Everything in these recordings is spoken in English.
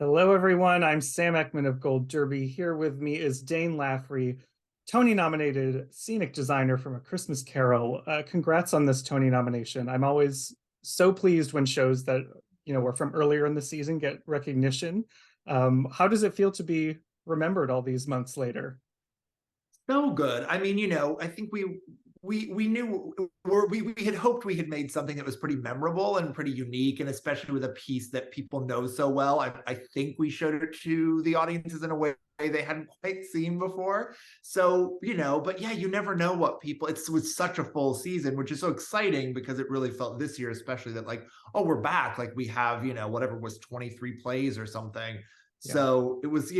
Hello, everyone. I'm Sam Eckmann of Gold Derby. Here with me is Dane Laffrey, Tony-nominated scenic designer from A Christmas Carol. Congrats on this Tony nomination. I'm always so pleased when shows that were from earlier in the season get recognition. How does it feel to be remembered all these months later? So good. I mean, I think we knew we had hoped we had made something that was pretty memorable and pretty unique, and especially with a piece that people know so well. I think we showed it to the audiences in a way they hadn't quite seen before. So, but yeah, you never know what people. It was such a full season, which is so exciting because it really felt this year, especially that like, oh, we're back. Like we have, whatever was 23 plays or something. Yeah. So it was,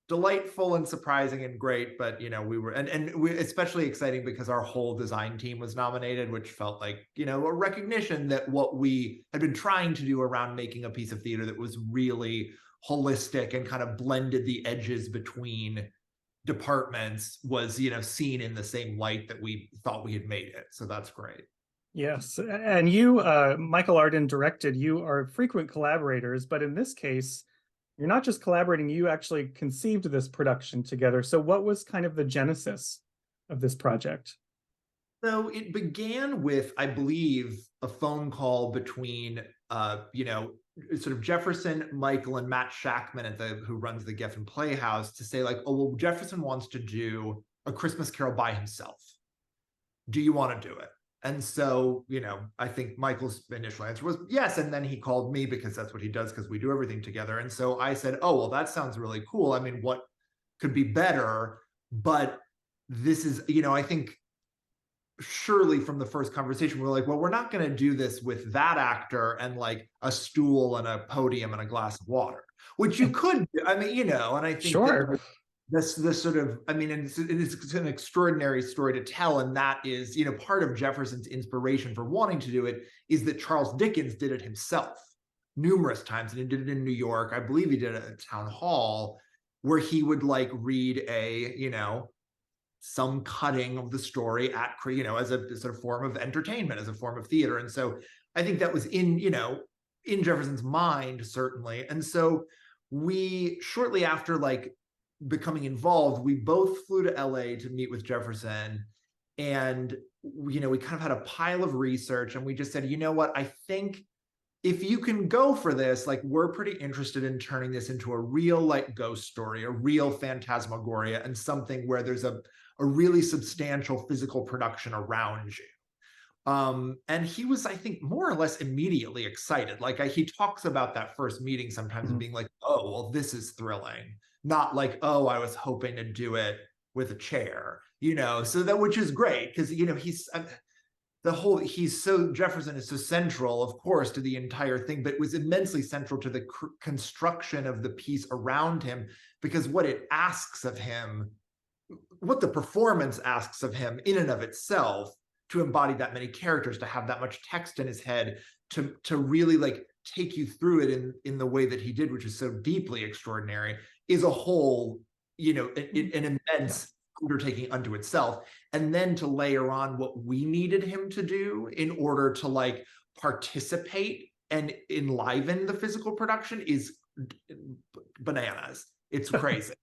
delightful and surprising and great, but we were and we especially exciting because our whole design team was nominated, which felt like a recognition that what we had been trying to do around making a piece of theater that was really holistic and kind of blended the edges between departments was seen in the same light that we thought we had made it. So that's great. Yes, and you, Michael Arden directed. You are frequent collaborators, but in this case, you're not just collaborating, you actually conceived this production together. So what was kind of the genesis of this project? So it began with, I believe, a phone call between, sort of Jefferson, Michael, and Matt Shackman who runs the Geffen Playhouse to say like, oh, well, Jefferson wants to do A Christmas Carol by himself. Do you want to do it? And so, I think Michael's initial answer was yes. And then he called me because that's what he does, because we do everything together. And so I said, oh, well, that sounds really cool. I mean, what could be better? But this is, I think surely from the first conversation, we're like, well, we're not going to do this with that actor and like a stool and a podium and a glass of water, which you could, I mean, and I think Sure. this sort of, I mean, and it's an extraordinary story to tell. And that is, part of Jefferson's inspiration for wanting to do it is that Charles Dickens did it himself numerous times. And he did it in New York. I believe he did it at Town Hall, where he would like read some cutting of the story at, as a sort of form of entertainment, as a form of theater. And so I think that was in Jefferson's mind, certainly. And so we, shortly after like becoming involved, we both flew to LA to meet with Jefferson. And, we kind of had a pile of research and we just said, you know what, I think if you can go for this, like we're pretty interested in turning this into a real like ghost story, a real phantasmagoria, and something where there's a really substantial physical production around you. And he was, I think, more or less immediately excited. Like he talks about that first meeting sometimes and being like, oh, well, this is thrilling. Not like, oh, I was hoping to do it with a chair, so that, which is great because, Jefferson is so central, of course, to the entire thing, but was immensely central to the construction of the piece around him, because what it asks of him, what the performance asks of him in and of itself, to embody that many characters, to have that much text in his head, to really like take you through it in the way that he did, which is so deeply extraordinary, is a whole, an immense undertaking unto itself. And then to layer on what we needed him to do in order to like participate and enliven the physical production is bananas. It's crazy.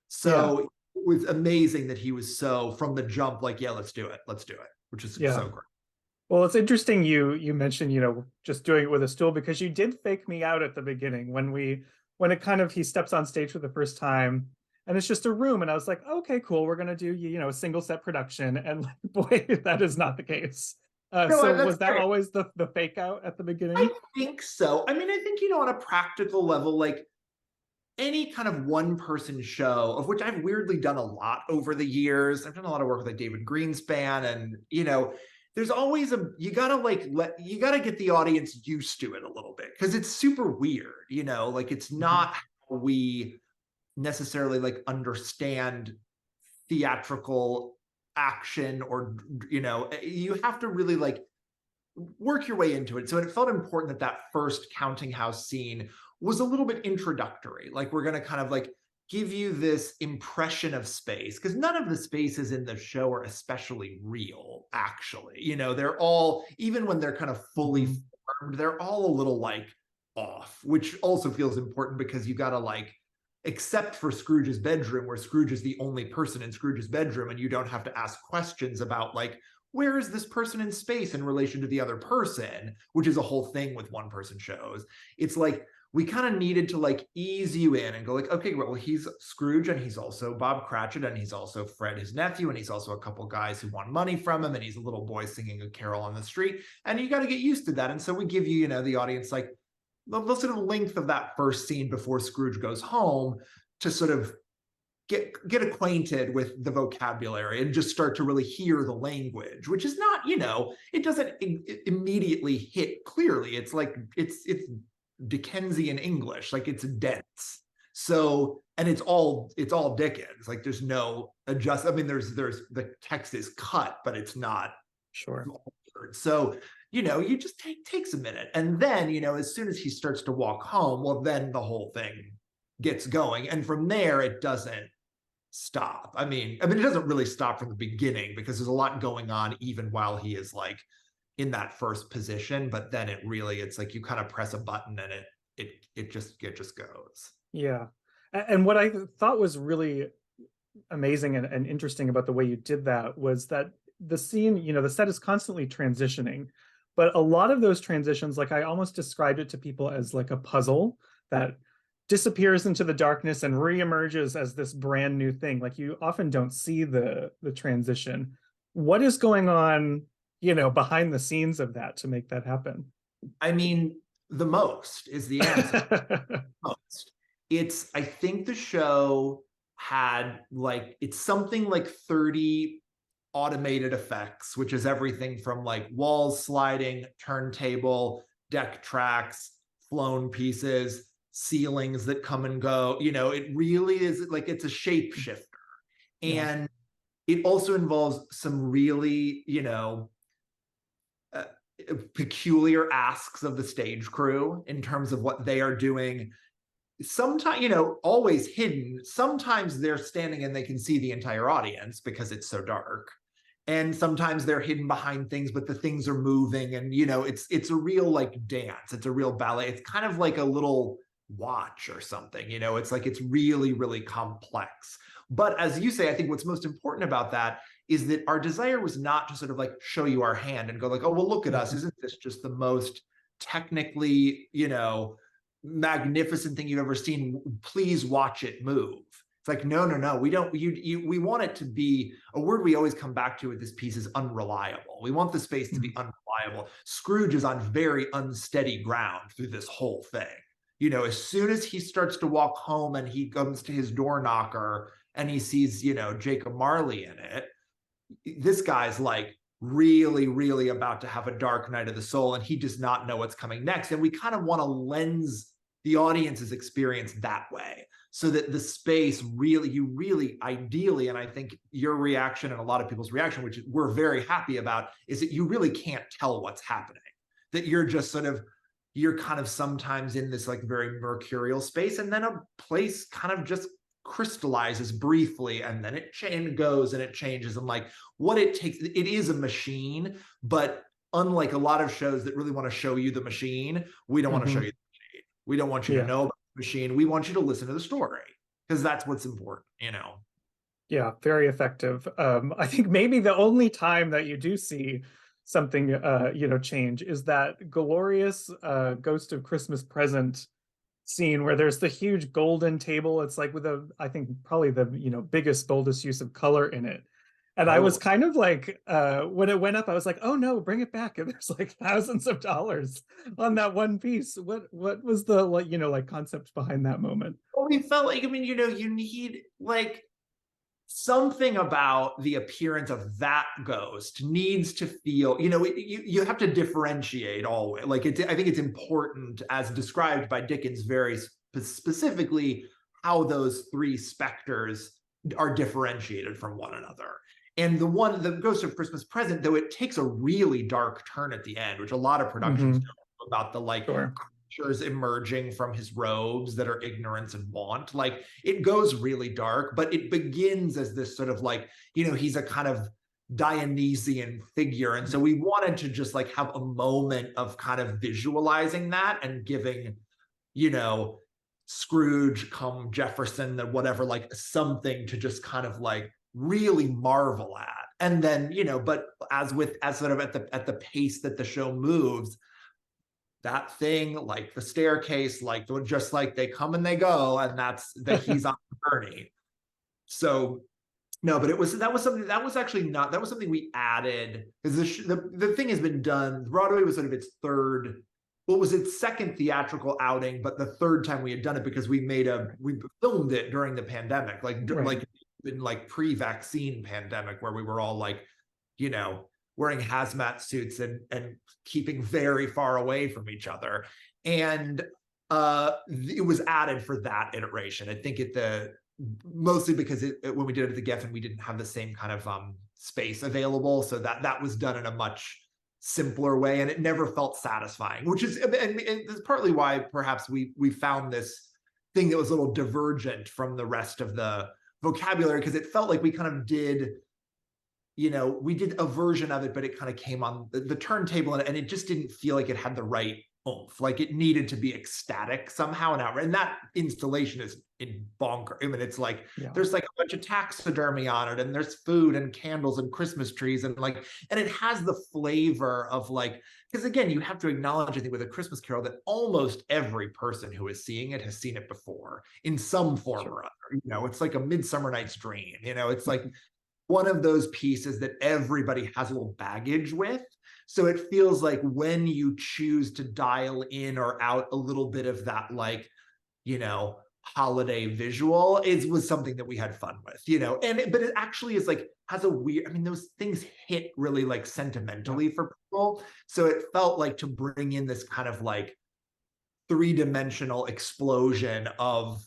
So it was amazing that he was so from the jump, like, yeah, let's do it, which is so great. Well, it's interesting you mentioned, just doing it with a stool, because you did fake me out at the beginning when it kind of, he steps on stage for the first time and it's just a room. And I was like, okay, cool. We're going to do, a single set production. And like, boy, that is not the case. So was that always the fake out at the beginning? I think so. I mean, I think, on a practical level, like any kind of one person show, of which I've weirdly done a lot over the years. I've done a lot of work with like David Greenspan, and, there's always you gotta get the audience used to it a little bit, because it's super weird, like it's not how we necessarily like understand theatrical action, or you have to really like work your way into it. So it felt important that first counting house scene was a little bit introductory. Like we're going to kind of like give you this impression of space, because none of the spaces in the show are especially real, actually. They're all, even when they're kind of fully formed, they're all a little like off, which also feels important because you got to like, except for Scrooge's bedroom, where Scrooge is the only person in Scrooge's bedroom, and you don't have to ask questions about like, where is this person in space in relation to the other person, which is a whole thing with one person shows. It's like, we kind of needed to like ease you in and go like, okay, well, he's Scrooge and he's also Bob Cratchit and he's also Fred, his nephew, and he's also a couple guys who want money from him, and he's a little boy singing a carol on the street, and you got to get used to that. And so we give you, you know, the audience like the sort of length of that first scene before Scrooge goes home to sort of get acquainted with the vocabulary and just start to really hear the language, which is not, you know, it doesn't immediately hit clearly. It's like it's Dickensian English, like it's dense. So, and it's all Dickens. Like there's no adjust. I mean, there's the text is cut, but it's not Sure. altered. So, you know, you just takes a minute, and then, you know, as soon as he starts to walk home, well, then the whole thing gets going, and from there it doesn't stop. I mean, it doesn't really stop from the beginning because there's a lot going on even while he is like in that first position. But then it's like you kind of press a button and it just goes. Yeah. And what I thought was really amazing and interesting about the way you did that was that the scene, you know, the set is constantly transitioning, but a lot of those transitions, like I almost described it to people as like a puzzle that disappears into the darkness and reemerges as this brand new thing. Like you often don't see the transition. What is going on, you know, behind the scenes of that to make that happen? I mean, the most is the answer. Most. I think the show had like, it's something like 30 automated effects, which is everything from like walls sliding, turntable, deck tracks, flown pieces, ceilings that come and go. You know, it really is like it's a shapeshifter. And it also involves some really, you know, peculiar asks of the stage crew in terms of what they are doing. Sometimes, you know, always hidden. Sometimes they're standing and they can see the entire audience because it's so dark. And sometimes they're hidden behind things, but the things are moving. And, you know, it's a real like dance. It's a real ballet. It's kind of like a little watch or something, you know, it's like it's really, really complex. But as you say, I think what's most important about that is that our desire was not to sort of like show you our hand and go like, oh, well, look at us. Isn't this just the most technically, you know, magnificent thing you've ever seen? Please watch it move. It's like, no, we don't, we want it to be a word we always come back to with this piece is unreliable. We want the space to be unreliable. Scrooge is on very unsteady ground through this whole thing. You know, as soon as he starts to walk home and he comes to his door knocker and he sees, you know, Jacob Marley in it, this guy's like really, really about to have a dark night of the soul, and he does not know what's coming next. And we kind of want to lens the audience's experience that way so that the space really, you really ideally, and I think your reaction and a lot of people's reaction, which we're very happy about, is that you really can't tell what's happening, that you're just sort of, you're kind of sometimes in this like very mercurial space, and then a place kind of just crystallizes briefly, and then it goes and it changes. And like what it takes, it is a machine, but unlike a lot of shows that really want to show you the machine, we don't want to show you the machine. We don't want you to know about the machine. We want you to listen to the story because that's what's important, you know? Yeah, very effective. I think maybe the only time that you do see something you know, change is that glorious Ghost of Christmas Present scene where there's the huge golden table. It's like with I think probably the, you know, biggest, boldest use of color in it. And I was kind of like, when it went up, I was like, oh no, bring it back. And there's like thousands of dollars on that one piece. What was the, like, you know, like concept behind that moment? Well, we felt like, I mean, you know, you need like something about the appearance of that ghost needs to feel, you know, you have to differentiate always. Like I think it's important, as described by Dickens very specifically, how those three specters are differentiated from one another. And the Ghost of Christmas Present, though it takes a really dark turn at the end, which a lot of productions don't, about the like creatures emerging from his robes that are ignorance and want. Like it goes really dark, but it begins as this sort of like, you know, he's a kind of Dionysian figure. And so we wanted to just like have a moment of kind of visualizing that and giving you know, Scrooge come Jefferson, the whatever, like something to just kind of like really marvel at. And then, you know, but as sort of at the pace that the show moves, that thing, like the staircase, like just like they come and they go, and that's that he's on the journey. So no, but that was something that was actually not, that was something we added, because the thing has been done. Broadway was sort of its third, what was its second theatrical outing, but the third time we had done it, because we filmed it during the pandemic, like Right. in like pre-vaccine pandemic, where we were all like, you know, wearing hazmat suits and keeping very far away from each other. And it was added for that iteration. I think mostly because when we did it at the Geffen, we didn't have the same kind of space available, so that was done in a much simpler way, and it never felt satisfying, which is, and it's partly why perhaps we found this thing that was a little divergent from the rest of the vocabulary, because it felt like we kind of did, you know, we did a version of it, but it kind of came on the turntable, and it just didn't feel like it had the right oomph. Like it needed to be ecstatic somehow. And that installation is in bonker. I mean, it's like, there's like a bunch of taxidermy on it, and there's food and candles and Christmas trees, and like, and it has the flavor of like, because again, you have to acknowledge, I think, with A Christmas Carol, that almost every person who is seeing it has seen it before in some form or other. You know, it's like A Midsummer Night's Dream. You know, it's like one of those pieces that everybody has a little baggage with. So it feels like when you choose to dial in or out a little bit of that, like, you know, holiday visual, was something that we had fun with, you know. But it actually is like, has a weird, I mean, those things hit really like sentimentally for people. So it felt like to bring in this kind of like three-dimensional explosion of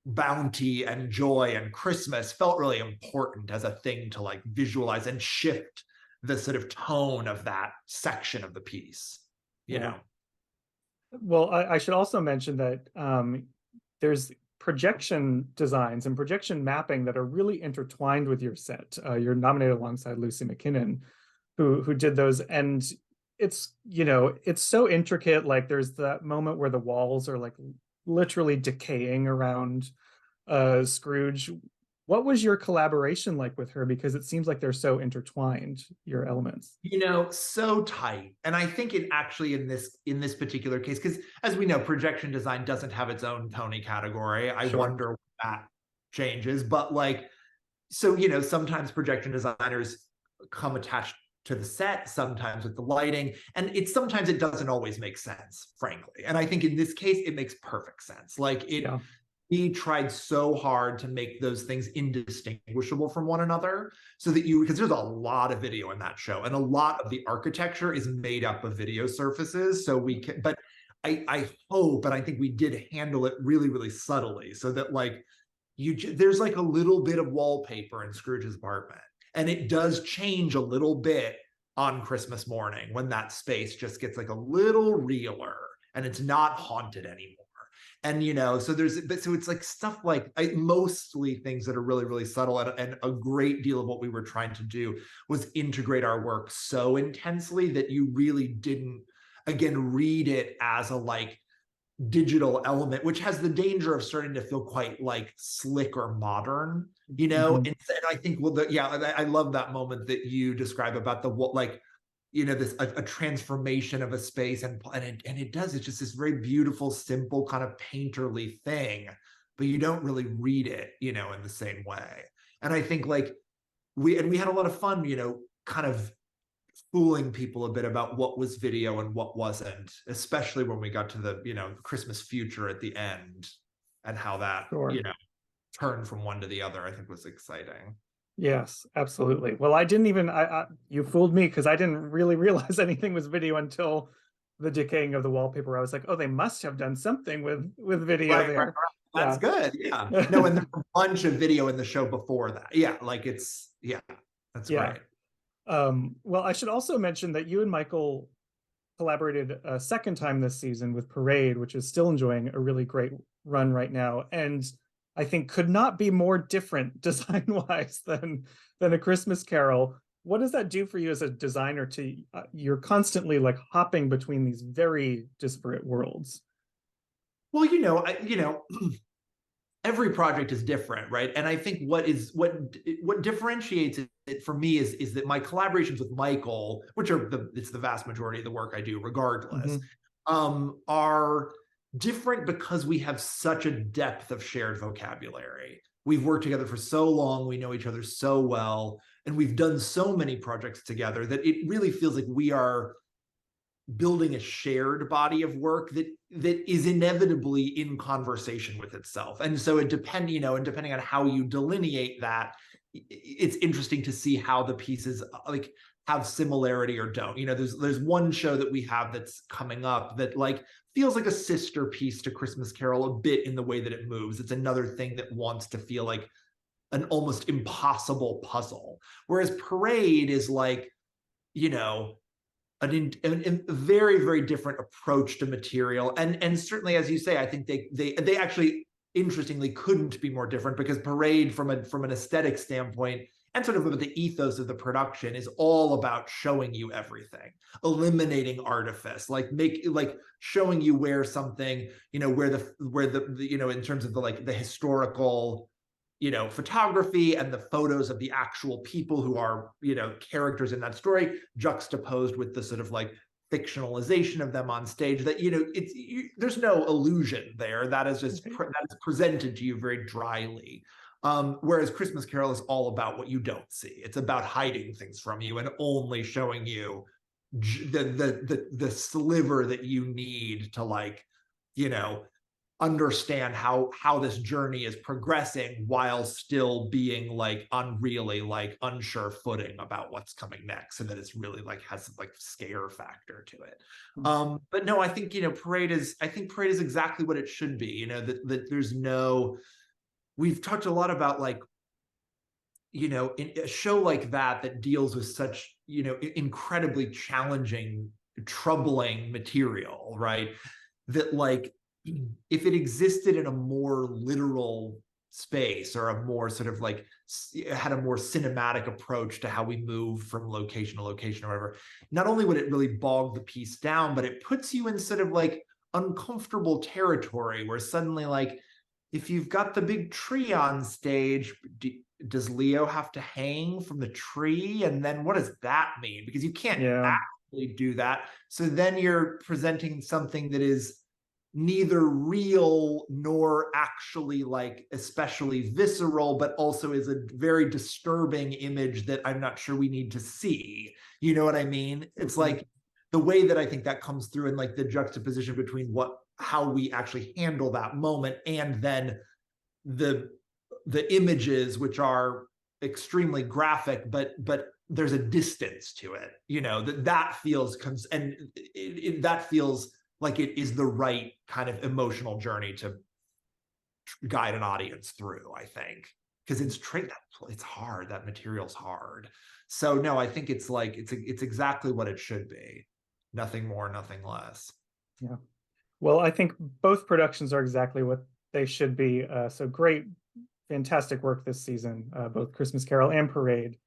bounty and joy and Christmas felt really important as a thing to like visualize and shift the sort of tone of that section of the piece, you know. Well, I should also mention that there's projection designs and projection mapping that are really intertwined with your set. You're nominated alongside Lucy McKinnon, who did those, and it's, you know, it's so intricate. Like there's that moment where the walls are like literally decaying around Scrooge. What was your collaboration like with her? Because it seems like they're so intertwined, your elements. You know, so tight. And I think it actually in this particular case, because as we know, projection design doesn't have its own Tony category. I wonder when that changes. But like, so, you know, sometimes projection designers come attached to the set, sometimes with the lighting, and sometimes it doesn't always make sense, frankly. And I think in this case, it makes perfect sense. Like he tried so hard to make those things indistinguishable from one another, so that because there's a lot of video in that show, and a lot of the architecture is made up of video surfaces. So we can, but I hope, and I think we did handle it really, really subtly, so that like there's like a little bit of wallpaper in Scrooge's apartment, and it does change a little bit on Christmas morning when that space just gets like a little realer and it's not haunted anymore. And, you know, so it's like stuff like mostly things that are really, really subtle. And a great deal of what we were trying to do was integrate our work so intensely that you really didn't, again, read it as a like digital element, which has the danger of starting to feel quite like slick or modern, you know. And I think, well, I love that moment that you describe about the like, you know, this a transformation of a space, and it does, it's just this very beautiful, simple kind of painterly thing, but you don't really read it, you know, in the same way. And I think like we had a lot of fun, you know, kind of fooling people a bit about what was video and what wasn't, especially when we got to the, you know, Christmas future at the end, and how that, you know, turned from one to the other, I think was exciting. Yes, absolutely. Well, I didn't even, you fooled me, because I didn't really realize anything was video until the decaying of the wallpaper. I was like, oh, they must have done something with video there. Right. That's good. Yeah. No, and there's a bunch of video in the show before that. Yeah, like it's, that's great. Well, I should also mention that you and Michael collaborated a second time this season with Parade, which is still enjoying a really great run right now, and I think could not be more different design-wise than A Christmas Carol. What does that do for you as a designer? You're constantly like hopping between these very disparate worlds. Well, every project is different, right? And I think what differentiates it for me is that my collaborations with Michael, which are it's the vast majority of the work I do, regardless, are different because we have such a depth of shared vocabulary. We've worked together for so long, we know each other so well, and we've done so many projects together that it really feels like we are building a shared body of work that is inevitably in conversation with itself. And so depending on how you delineate that, it's interesting to see how the pieces like have similarity or don't. There's one show that we have that's coming up that like feels like a sister piece to Christmas Carol a bit in the way that it moves. It's another thing that wants to feel like an almost impossible puzzle. Whereas Parade is like, a very, very different approach to material. And certainly, as you say, I think they actually, interestingly, couldn't be more different, because Parade, from an aesthetic standpoint and sort of the ethos of the production, is all about showing you everything, eliminating artifice, like showing you where something, where the in terms of the historical photography and the photos of the actual people who are, characters in that story, juxtaposed with the sort of like fictionalization of them on stage, that, there's no illusion there. That is just, that is presented to you very dryly. Whereas Christmas Carol is all about what you don't see. It's about hiding things from you and only showing you the sliver that you need to, like, understand how this journey is progressing, while still being like on really like unsure footing about what's coming next, and that it's really like has like scare factor to it. But no, I think Parade is exactly what it should be. That there's no, we've talked a lot about, like, in a show like that deals with such incredibly challenging, troubling material, right? That, like, if it existed in a more literal space, or a more sort of like had a more cinematic approach to how we move from location to location or whatever, not only would it really bog the piece down, but it puts you in sort of like uncomfortable territory where suddenly, like, if you've got the big tree on stage, does Leo have to hang from the tree? And then what does that mean? Because you can't actually do that. So then you're presenting something that is neither real nor actually like especially visceral, but also is a very disturbing image that I'm not sure we need to see. You know what I mean? It's like the way that I think that comes through in like the juxtaposition between how we actually handle that moment, and then the images, which are extremely graphic, but there's a distance to it, that feels that feels like it is the right kind of emotional journey to guide an audience through, I think, because it's hard. That material's hard. So no, I think it's like it's exactly what it should be. Nothing more, nothing less. Yeah. Well, I think both productions are exactly what they should be. So great, fantastic work this season, both Christmas Carol and Parade.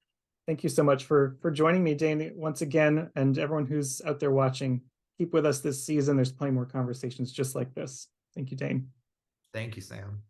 Thank you so much for joining me, Dane, once again, and everyone who's out there watching. Keep with us this season. There's plenty more conversations just like this. Thank you, Dane. Thank you, Sam.